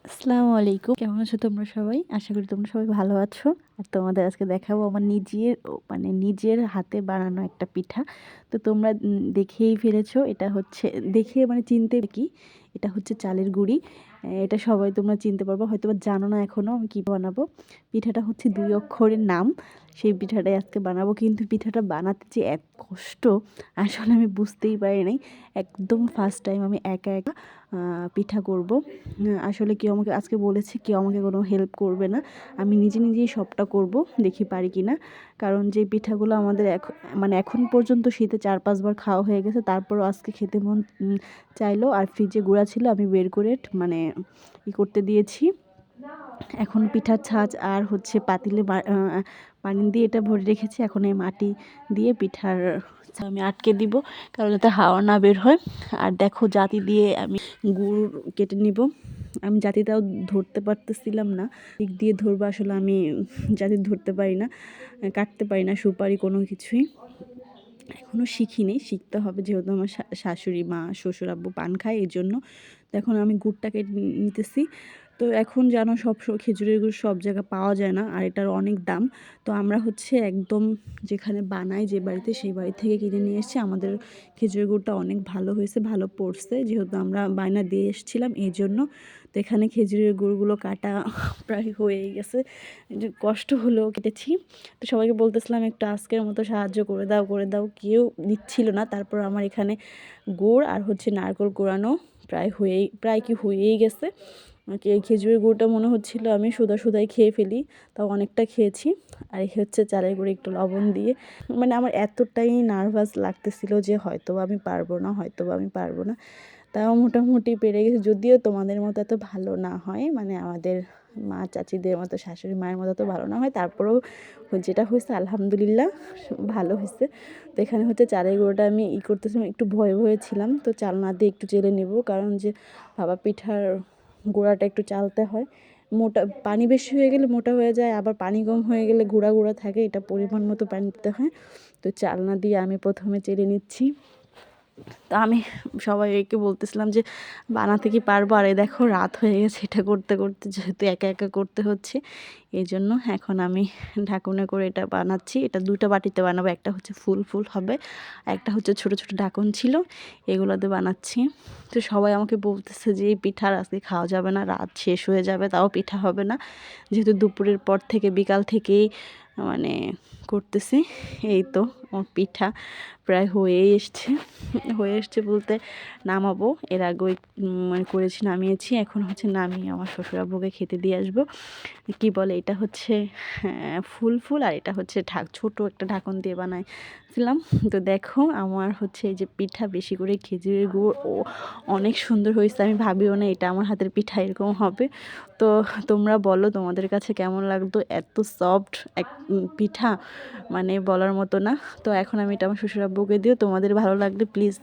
আসসালামু আলাইকুম। কেমন আছো তোমরা সবাই? আশা করি তোমরা সবাই ভালো আছো। আর তোমাদের আজকে দেখাবো আমার নিজের হাতে বানানো একটা পিঠা। তো তোমরা দেখেই ফেলেছো, এটা হচ্ছে দেখে চিনতে কি, এটা হচ্ছে চালের গুঁড়ি। এটা সবাই তোমরা চিনতে পারবে, হয়তোবা জানো না এখনো আমি কি বানাবো। পিঠাটা হচ্ছে ২ অক্ষরের নাম। সেই পিঠাটাই আজকে বানাবো, কিন্তু পিঠাটা বানাতে যে এত কষ্ট আসলে আমি বুঝতেই পারি নাই। একদম ফার্স্ট টাইম আমি একা একা পিঠা করব। আসলে কেউ আমাকে আজকে বলেছে কেউ আমাকে কোনো হেল্প করবে না, আমি নিজেই সবটা করব, দেখি পারি কি না। কারণ যে পিঠাগুলো আমাদের এখন পর্যন্ত শীতে ৪-৫ বার খাওয়া হয়ে গেছে, তারপরও আজকে খেতে মন চাইলো। আর ফ্রিজে গুঁড়া ছিল, আমি বের করে করতে দিয়েছি। এখন পিঠার ছাঁচ আর হচ্ছে পাতিলে পানি দিয়ে এটা ভরে রেখেছি। এখন এই মাটি দিয়ে পিঠার আমি আটকে দিব, কারণ যাতে হাওয়া না বের হয়। আর দেখো জাতি দিয়ে আমি গুড় কেটে নিব। আমি জাতিটাও ধরতে পারতেছিলাম না, দিক দিয়ে ধরবো, আসলে আমি জাতি ধরতে পারি না, কাটতে পারি না সুপারি কোনো কিছুই। এখনও শিখিনি, শিখতে হবে, যেহেতু আমার শাশুড়ি মা শ্বশুর আব্বু পান খায়, এই জন্য। তো এখন আমি গুড়টাকে নিতেছি। তো এখন জানো সব খেজুরের গুড় সব জায়গায় পাওয়া যায় না, আর এটার অনেক দাম। তো আমরা হচ্ছে একদম যেখানে বানাই যে বাড়িতে, সেই বাড়ি থেকে কিনে নিয়ে এসেছি। আমাদের খেজুরের গুড়টা অনেক ভালো হয়েছে, ভালো পড়ছে, যেহেতু আমরা বায়না দিয়ে এসেছিলাম এই জন্য। তো এখানে খেজুরের গুড়গুলো কাটা প্রায় হয়েই গেছে, কষ্ট হলেও কেটেছি। তো সবাইকে বলতেছিলাম একটু আজকের মতো সাহায্য করে দাও, কেউ দিচ্ছিল না। তারপর আমার এখানে গুড় আর হচ্ছে নারকেল কোড়ানো প্রায় হয়েই গেছে। খেজুরের গুড়টা মনে হচ্ছিল আমি সুদাই খেয়ে ফেলি, তাও অনেকটা খেয়েছি। আর এই হচ্ছে চালের গুঁড়ি একটু লবণ দিয়ে, আমার এতটাই নার্ভাস লাগতেছিল যে হয়তোবা আমি পারবো না। তাও মোটামুটি পেরে গেছি, যদিও তোমাদের মতো এত ভালো না হয়, আমাদের মা চাচিদের মতো, শাশুড়ি মায়ের মতো তো ভালো না হয়, তারপরেও যেটা হয়েছে আলহামদুলিল্লাহ ভালো হয়েছে। তো এখানে হচ্ছে চালের গুঁড়োটা আমি করতেছিলাম, একটু ভয়ে ছিলাম। তো চালনা দিয়ে একটু চেলে নেব, কারণ যে ভাপা পিঠার গুঁড়াটা একটু চালতে হয়। মোটা পানি বেশি হয়ে গেলে মোটা হয়ে যায়, আবার পানি কম হয়ে গেলে গুঁড়া থাকে, এটা পরিমাণ মতো পানি দিতে হয়। তো চালনা দিয়ে আমি প্রথমে চেলে নিচ্ছি। তো আমি সবাইকে বলতেছিলাম যে বানাতে কি পারবো, আর এই দেখো রাত হয়ে গেছে এটা করতে করতে, যেহেতু একা একা করতে হচ্ছে, এই জন্য এখন আমি ঢাকনে করে এটা বানাচ্ছি। এটা 2টা বাটিতে বানাবো, একটা হচ্ছে ফুল হবে, একটা হচ্ছে ছোট ছোট ঢাকন ছিল, এগুলোতে বানাচ্ছি। তো সবাই আমাকে বলতেছে যে এই পিঠার আজকে খাওয়া যাবে না, রাত শেষ হয়ে যাবে তাও পিঠা হবে না, যেহেতু দুপুরের পর থেকে বিকাল থেকেই করতেছি। এই তো আমার পিঠা প্রায় হয়ে এসছে বলতে নামাবো, এর আগেই করেছি, নামিয়েছি। এখন হচ্ছে নামিয়ে আমার শ্বশুরাব্বুকে খেতে দিয়ে আসবো। কি বলে এটা হচ্ছে ফুল, আর এটা হচ্ছে ছোট একটা ঢাকন দিয়ে বানাইছিলাম। তো দেখো আমার হচ্ছে এই যে পিঠা, বেশি করে খেজুরের গুড়, অনেক সুন্দর হয়েছে। আমি ভাবিও না এটা আমার হাতের পিঠা এরকম হবে। তো তোমরা বলো তোমাদের কাছে কেমন লাগতো, এত সফট এক পিঠা, বলার মতো না। তো এখন আমি এটা আমার শ্বশুরাব্বুকে দিও, তোমাদের ভালো লাগলে প্লিজ